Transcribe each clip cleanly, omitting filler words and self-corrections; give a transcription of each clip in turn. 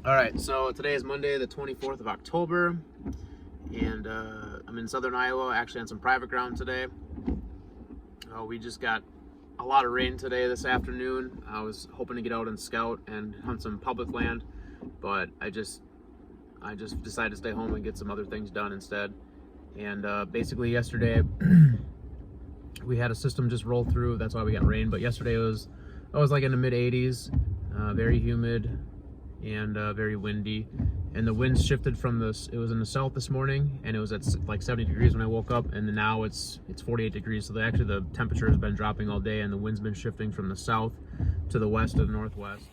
All right, so today is Monday, the 24th of October, and I'm in southern Iowa, actually on some private ground today. We just got a lot of rain today this afternoon. I was hoping to get out and scout and hunt some public land, but I just decided to stay home and get some other things done instead. And basically yesterday we had a system just roll through. That's why we got rain. But yesterday it was like in the mid 80s, very humid and very windy, and the winds shifted from it was in the south this morning, and it was at like 70 degrees when I woke up, and now it's 48 degrees. So actually the temperature has been dropping all day, and the wind's been shifting from the south to the west to the northwest.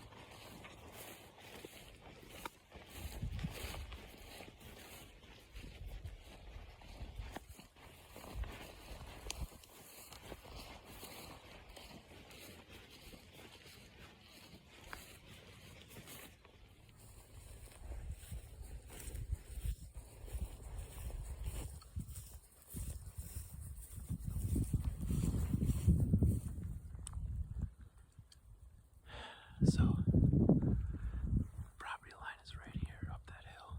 So property line is right here up that hill.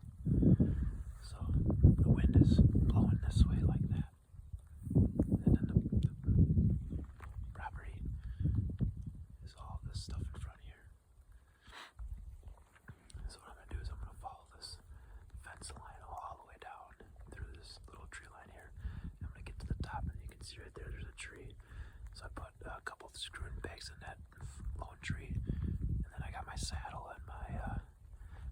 So the wind is blowing this way like that. And then the property is all this stuff in front here. So what I'm gonna do is I'm gonna follow this fence line all the way down through this little tree line here. I'm gonna get to the top, and you can see right there's a tree. So I put a couple of screwing pegs in that lone tree. I got my saddle and my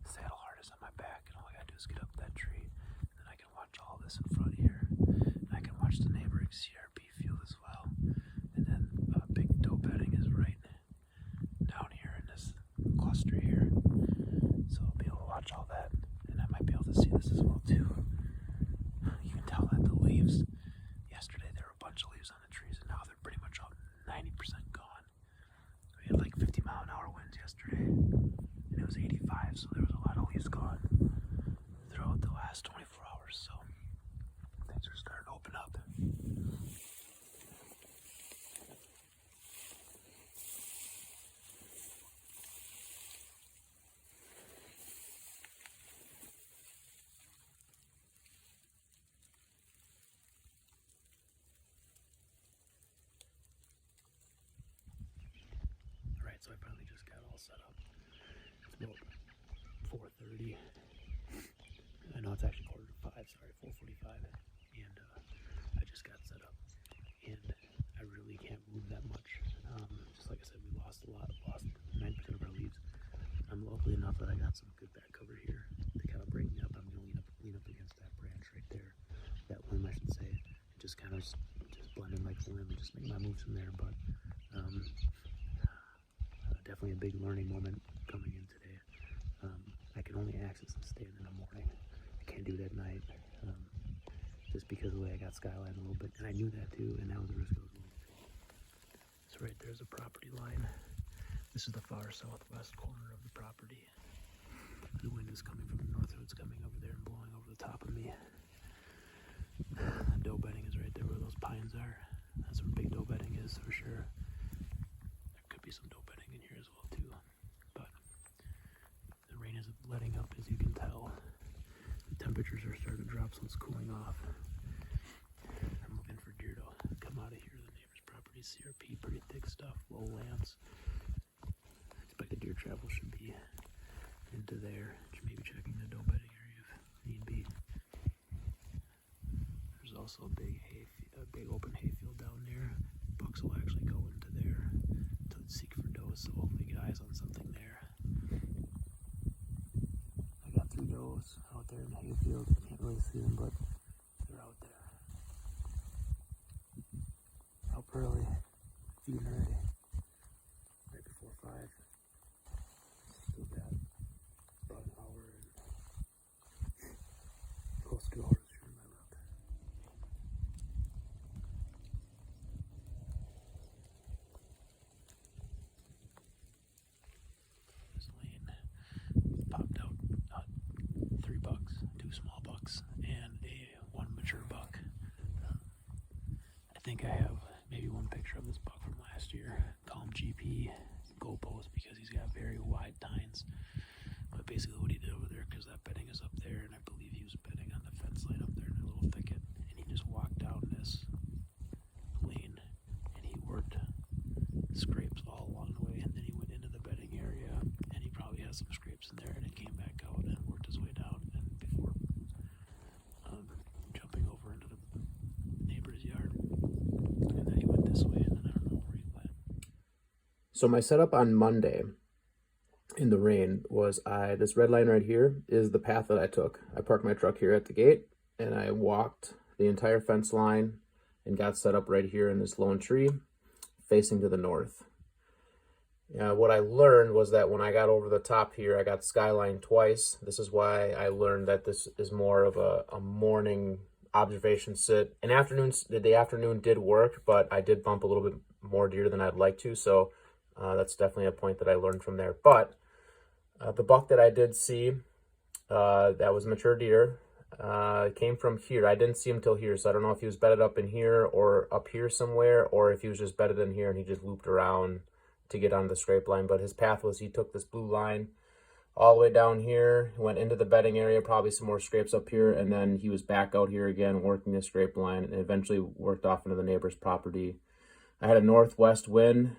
saddle harness on my back, and all I gotta do is get up that tree, and then I can watch all this in front here, and I can watch the neighboring CRP field as well. And then big doe bedding is right down here in this cluster here, so I'll be able to watch all that, and I might be able to see this as well too. You can tell that the leaves, yesterday there were a bunch of leaves on the trees, and now they're pretty much all 90% gone. We had like 50-mile-an-hour winds yesterday, and it was 85, so there was a lot of leaves gone throughout the last 24 hours, so things are starting to open up. Alright, so I finally just got all set up. It's about 4:30. I know it's actually 4:45, sorry, 4:45. And I just got set up. And I really can't move that much. Just like I said, we lost a lot. Lost 9% of our leaves. I'm lucky enough that I got some good back cover here to kind of break me up. I'm going to lean up against that branch right there. That limb, I should say. And just kind of just blend in like the limb and just make my moves from there. But definitely a big learning moment coming in today. I can only access and stand in the morning. I can't do that at night, just because of the way I got skyline a little bit, and I knew that too, and that was the risk I was willing to take. So right there's a property line. This is the far southwest corner of the property. The wind is coming from the north, so it's coming over there and blowing over the top of me. The doe bedding is right there where those pines are. That's where big doe bedding is for sure. There could be some doe bedding in here as well too, but the rain is letting up, as you can tell. The temperatures are starting to drop, so it's cooling off. I'm looking for deer to come out of here. The neighbor's property, CRP, pretty thick stuff, low lands. I expect the deer travel should be into there. Maybe checking the doe bedding area if need be. There's also a big open hayfield down there. Bucks will actually go into there to seek for does, so hopefully get eyes on something there. I got 3 does out there in the hayfield. Can't really see them, but they're out there. Up early, feeding already. Right before 5. Still got about an hour and close to 2 hours here in my route. This lane popped out 3 bucks, 2 small bucks, and one mature buck. I think I have maybe one picture of this buck from last year. Call him GP goalpost because he's got very wide tines. But basically what he did over there, because that bedding is up there, and I believe he was bedding on the fence line up there in a little thicket, and he just walked down this lane, and he worked scrapes all along the way, and then he went into the bedding area, and he probably had some scrapes in there, and it came back out and worked his way down, and before jumping over into the neighbor's yard, and then he went this way, and then I don't know where he went. So my setup on Monday in the rain was this red line right here is the path that I took. I parked my truck here at the gate, and I walked the entire fence line and got set up right here in this lone tree facing to the north. What I learned was that when I got over the top here, I got skyline twice. This is why I learned that this is more of a morning observation sit. The afternoon did work, but I did bump a little bit more deer than I'd like to, so that's definitely a point that I learned from there. But the buck that I did see, that was mature deer, came from here. I didn't see him till here, so I don't know if he was bedded up in here or up here somewhere, or if he was just bedded in here and he just looped around to get onto the scrape line. But his path was, he took this blue line all the way down here, went into the bedding area, probably some more scrapes up here, and then he was back out here again working the scrape line, and eventually worked off into the neighbor's property. I had a northwest wind